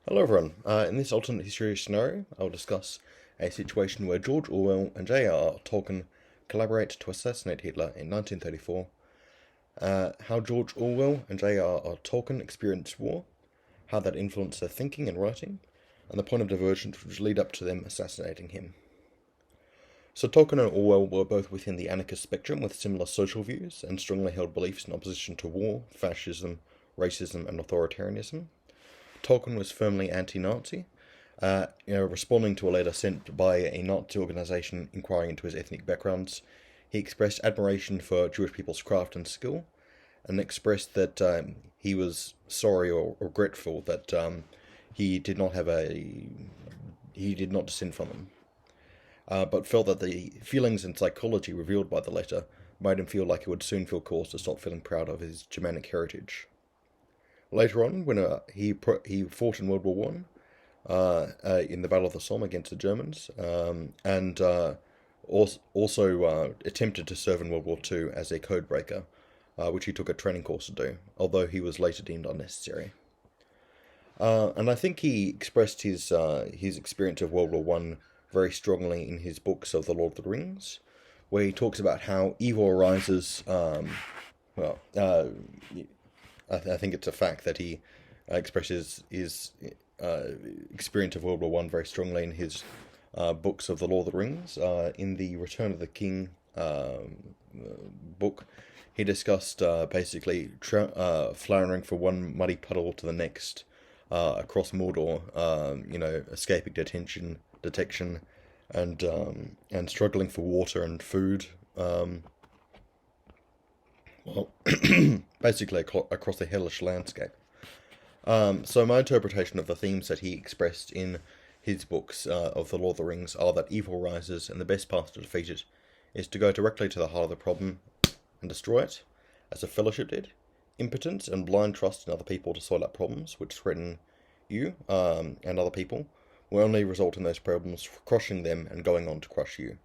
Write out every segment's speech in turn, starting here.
Hello everyone. In this alternate history scenario, I'll discuss a situation where George Orwell and J.R.R. Tolkien collaborate to assassinate Hitler in 1934, how George Orwell and J.R.R. Tolkien experienced war, how that influenced their thinking and writing, and the point of divergence which lead up to them assassinating him. So Tolkien and Orwell were both within the anarchist spectrum with similar social views and strongly held beliefs in opposition to war, fascism, racism, and authoritarianism. Tolkien was firmly anti-Nazi, responding to a letter sent by a Nazi organization inquiring into his ethnic backgrounds. He expressed admiration for Jewish people's craft and skill, and expressed that he was sorry or regretful that he did not descend from them, but felt that the feelings and psychology revealed by the letter made him feel like he would soon feel cause to stop feeling proud of his Germanic heritage. Later on, when he fought in World War One, in the Battle of the Somme against the Germans, and also attempted to serve in World War Two as a codebreaker, which he took a training course to do, although he was later deemed unnecessary. And I think he expressed his experience of World War One very strongly in his books of The Lord of the Rings, where he talks about how evil arises. I think it's a fact that he expresses his experience of World War One very strongly in his books of The Lord of the Rings. In the Return of the King book, he discussed basically floundering from one muddy puddle to the next across Mordor, escaping detection, and struggling for water and food. Basically across a hellish landscape. So my interpretation of the themes that he expressed in his books of The Lord of the Rings are that evil rises, and the best path to defeat it is to go directly to the heart of the problem and destroy it, as the Fellowship did. Impotence and blind trust in other people to solve out problems which threaten you and other people will only result in those problems crushing them and going on to crush you.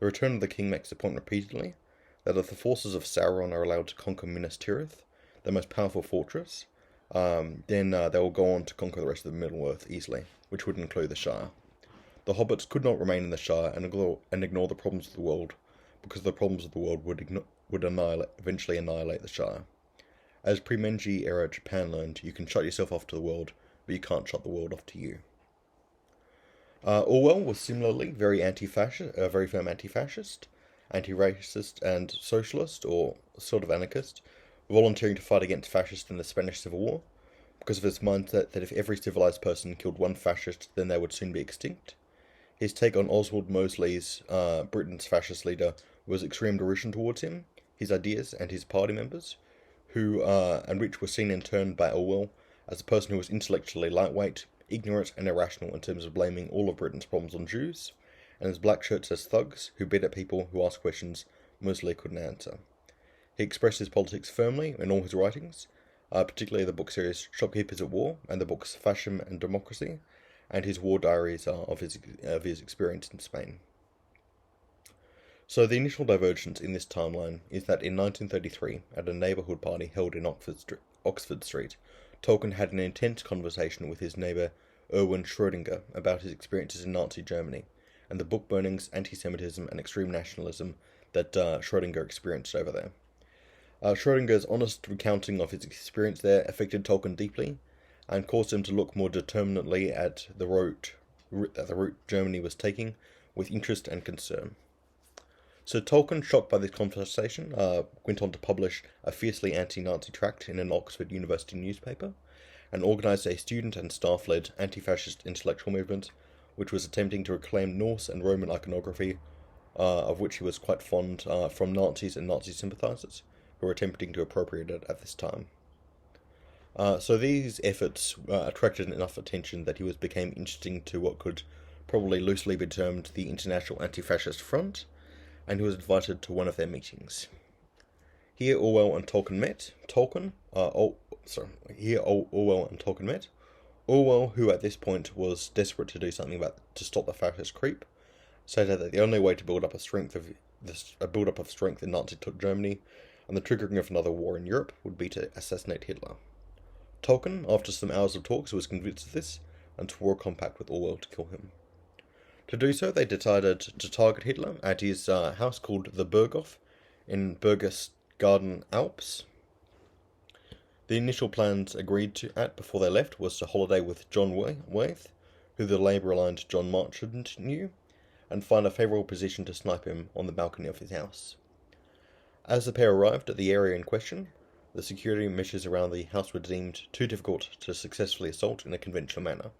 The Return of the King makes the point repeatedly that if the forces of Sauron are allowed to conquer Minas Tirith, the most powerful fortress, then they will go on to conquer the rest of the Middle-earth easily, which would include the Shire. The hobbits could not remain in the Shire and ignore the problems of the world, because the problems of the world would eventually annihilate the Shire. As pre-Meiji era Japan learned, you can shut yourself off to the world, but you can't shut the world off to you. Orwell was similarly very firm anti-fascist, anti-racist and socialist, or sort of anarchist, volunteering to fight against fascists in the Spanish Civil War, because of his mindset that if every civilized person killed one fascist, then they would soon be extinct. His take on Oswald Mosley's, Britain's fascist leader, was extreme derision towards him, his ideas, and his party members, which were seen in turn by Orwell as a person who was intellectually lightweight, ignorant, and irrational in terms of blaming all of Britain's problems on Jews, and his black shirts as thugs who beat at people who asked questions Mosley couldn't answer. He expressed his politics firmly in all his writings, particularly the book series Shopkeepers at War and the books Fascism and Democracy, and his war diaries of his experience in Spain. So the initial divergence in this timeline is that in 1933, at a neighbourhood party held in Oxford Street, Tolkien had an intense conversation with his neighbour Erwin Schrödinger about his experiences in Nazi Germany, and the book burnings, anti-Semitism, and extreme nationalism that Schrödinger experienced over there. Schrödinger's honest recounting of his experience there affected Tolkien deeply, and caused him to look more determinedly at the route Germany was taking, with interest and concern. So Tolkien, shocked by this conversation, went on to publish a fiercely anti-Nazi tract in an Oxford University newspaper, and organised a student and staff-led anti-fascist intellectual movement, which was attempting to reclaim Norse and Roman iconography, of which he was quite fond, from Nazis and Nazi sympathisers, who were attempting to appropriate it at this time. So these efforts attracted enough attention that he became interesting to what could probably loosely be termed the International Anti-Fascist Front, and he was invited to one of their meetings. Here Orwell and Tolkien met. Orwell, who at this point was desperate to do something to stop the fascist creep, stated that the only way to build up a build-up of strength in Nazi Germany and the triggering of another war in Europe would be to assassinate Hitler. Tolkien, after some hours of talks, was convinced of this and swore a compact with Orwell to kill him. To do so, they decided to target Hitler at his house called the Berghof in Berchtesgaden Alps. The initial plans agreed to at before they left was to holiday with John Waith, who the Labour-aligned John Marchand knew, and find a favourable position to snipe him on the balcony of his house. As the pair arrived at the area in question, the security measures around the house were deemed too difficult to successfully assault in a conventional manner.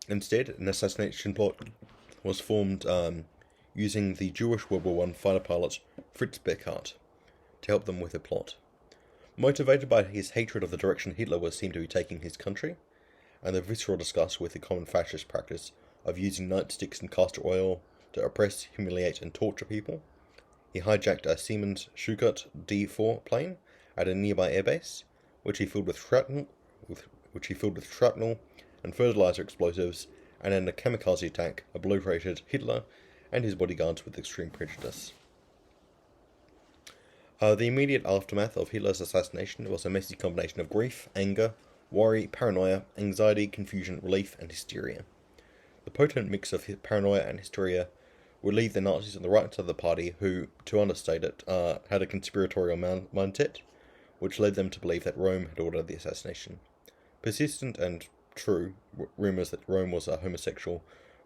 Instead, an assassination plot was formed using the Jewish World War I fighter pilot Fritz Beckhardt to help them with the plot. Motivated by his hatred of the direction Hitler was seen to be taking his country, and the visceral disgust with the common fascist practice of using nightsticks and castor oil to oppress, humiliate, and torture people, he hijacked a Siemens Schuckert D-4 plane at a nearby airbase, which he filled with shrapnel and fertilizer explosives, and in a kamikaze attack obliterated Hitler and his bodyguards with extreme prejudice. The immediate aftermath of Hitler's assassination was a messy combination of grief, anger, worry, paranoia, anxiety, confusion, relief, and hysteria. The potent mix of paranoia and hysteria would lead the Nazis on the right side of the party, who, to understate it, had a conspiratorial mindset, which led them to believe that Rome had ordered the assassination. Persistent and true rumours that Rome was a homosexual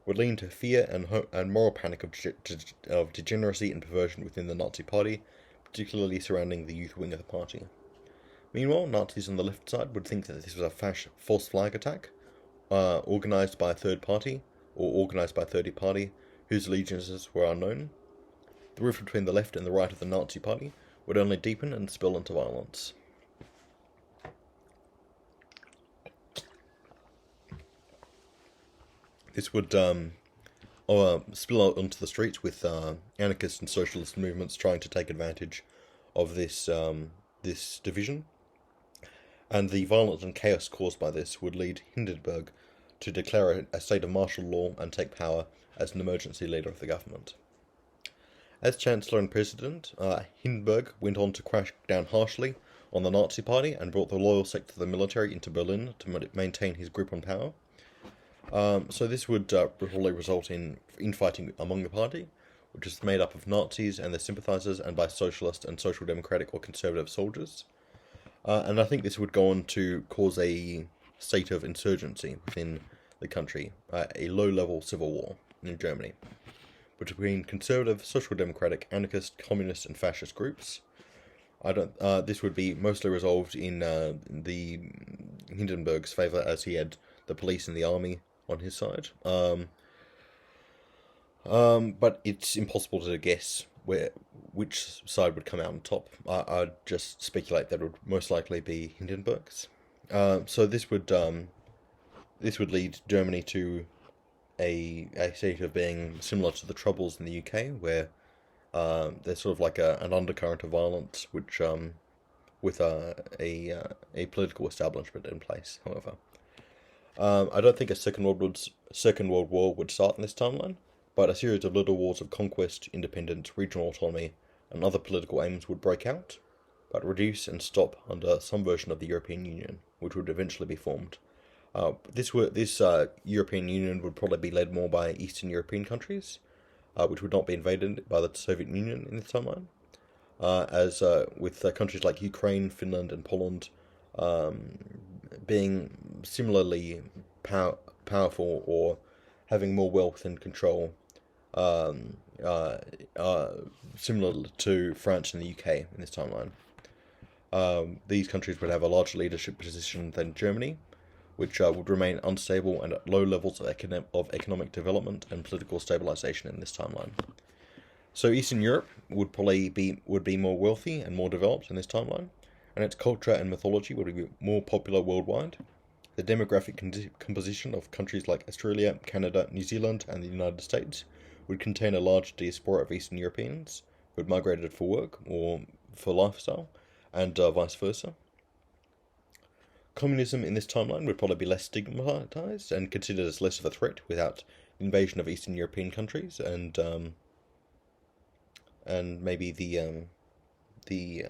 would lead to fear and moral panic of degeneracy and perversion within the Nazi party, particularly surrounding the youth wing of the party. Meanwhile, Nazis on the left side would think that this was a false flag attack, organised by a third party, or organised by a third party, whose allegiances were unknown. The rift between the left and the right of the Nazi party would only deepen and spill into violence. This would spill out onto the streets with anarchist and socialist movements trying to take advantage of this division, and the violence and chaos caused by this would lead Hindenburg to declare a state of martial law and take power as an emergency leader of the government. As Chancellor and President, Hindenburg went on to crash down harshly on the Nazi Party and brought the loyal sector of the military into Berlin to maintain his grip on power. So this would probably result in infighting among the party, which is made up of Nazis and their sympathisers, and by socialist and social democratic or conservative soldiers. And I think this would go on to cause a state of insurgency within the country, a low-level civil war in Germany, between conservative, social democratic, anarchist, communist, and fascist groups. This would be mostly resolved in the Hindenburg's favour, as he had the police and the army on his side. But it's impossible to guess which side would come out on top. I'd just speculate that it would most likely be Hindenburg's. So this would lead Germany to a state of being similar to the Troubles in the UK, where there's sort of like an undercurrent of violence, which with a political establishment in place. However, I don't think a Second World War would start in this timeline, but a series of little wars of conquest, independence, regional autonomy, and other political aims would break out, but reduce and stop under some version of the European Union, which would eventually be formed. This European Union would probably be led more by Eastern European countries, which would not be invaded by the Soviet Union in this timeline, as with countries like Ukraine, Finland, and Poland being similarly powerful or having more wealth and control, similar to France and the UK in this timeline. These countries would have a larger leadership position than Germany, which would remain unstable and at low levels of economic development and political stabilization in this timeline. So Eastern Europe would be more wealthy and more developed in this timeline, and its culture and mythology would be more popular worldwide. The demographic composition of countries like Australia, Canada, New Zealand, and the United States would contain a large diaspora of Eastern Europeans who had migrated for work or for lifestyle, and vice versa. Communism in this timeline would probably be less stigmatized and considered as less of a threat without invasion of Eastern European countries and maybe the the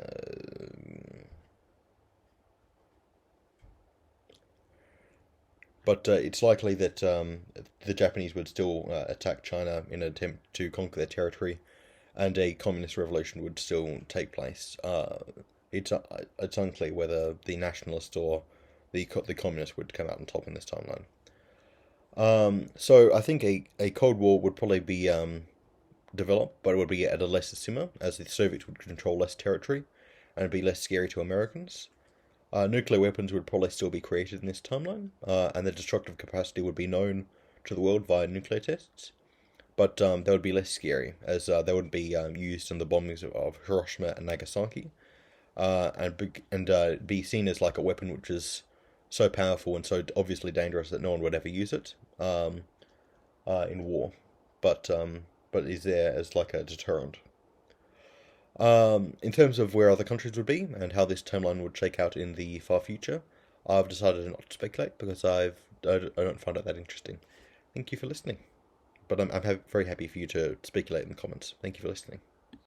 But it's likely that the Japanese would still attack China in an attempt to conquer their territory, and a communist revolution would still take place. It's unclear whether the nationalist or the communist would come out on top in this timeline. So I think a Cold War would probably be developed, but it would be at a lesser simmer, as the Soviets would control less territory, and be less scary to Americans. Nuclear weapons would probably still be created in this timeline, and the destructive capacity would be known to the world via nuclear tests, but they would be less scary, as they would be used in the bombings of Hiroshima and Nagasaki, and be seen as like a weapon which is so powerful and so obviously dangerous that no one would ever use it in war, but is there as like a deterrent. In terms of where other countries would be and how this timeline would shake out in the far future, I've decided not to speculate because I don't find it that interesting. Thank you for listening. But I'm very happy for you to speculate in the comments. Thank you for listening.